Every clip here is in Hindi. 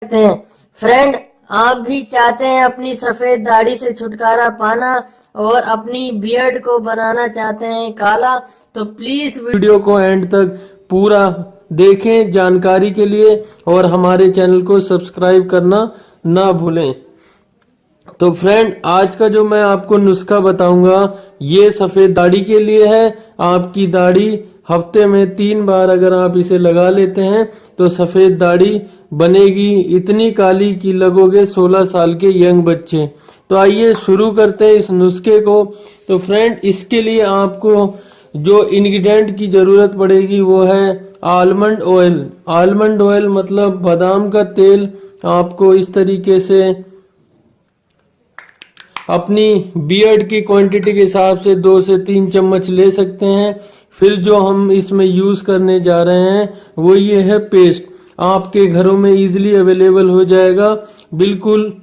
सकते हैं। फ्रेंड, आप भी चाहते हैं अपनी सफेद दाढ़ी से छुटकारा पाना और अपनी बियर्ड को बनाना चाहते हैं काला, तो प्लीज वीडियो को एंड तक पूरा देखें जानकारी के लिए और हमारे चैनल को सब्सक्राइब करना ना भूलें। तो फ्रेंड, आज का जो मैं आपको नुस्खा बताऊंगा ये सफेद दाढ़ी के लिए है। आपकी दाढ़ी हफ्ते में 3 बार अगर आप इसे लगा लेते हैं तो सफेद दाढ़ी बनेगी इतनी काली कि लगोगे 16 साल के यंग बच्चे। तो आइए शुरू करते हैं इस नुस्खे को। तो फ्रेंड, इसके लिए आपको जो इंग्रेडिएंट की जरूरत पड़ेगी वो है आलमंड ऑयल। आलमंड ऑयल मतलब बादाम का तेल। आपको इस तरीके से अपनी बियर्ड की क्वांटिटी के हिसाब से 2 से 3 चम्मच ले सकते हैं। फिर जो हम इसमें यूज करने जा रहे हैं वो ये है पेस्ट। आपके घरों में इजीली अवेलेबल हो जाएगा, बिल्कुल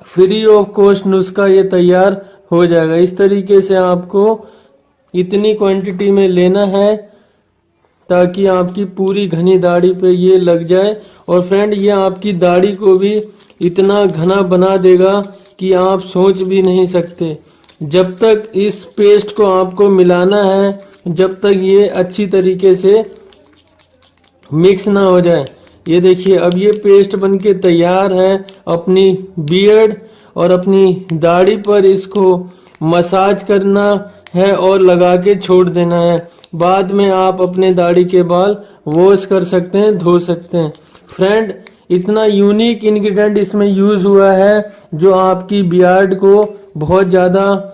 फ्री ऑफ कॉस्ट नुस्खा ये तैयार हो जाएगा। इस तरीके से आपको इतनी क्वांटिटी में लेना है ताकि आपकी पूरी घनी दाढ़ी पे ये लग जाए। और फ्रेंड, ये आपकी दाढ़ी को भी इतना घना बना देगा कि आप सोच भी नहीं सकते। जब तक इस पेस्ट को आपको मिलाना है, जब तक ये अच्छी तरीके से मिक्स ना हो जाए। ये देखिए, अब ये पेस्ट बनके तैयार है। अपनी बियर्ड और अपनी दाढ़ी पर इसको मसाज करना है और लगा के छोड़ देना है। बाद में आप अपने दाढ़ी के बाल वॉश कर सकते हैं, धो सकते हैं। फ्रेंड, इतना यूनिक इंग्रेडिएंट इसमें यूज हुआ है जो आपकी बियर्ड को बहुत ज़्यादा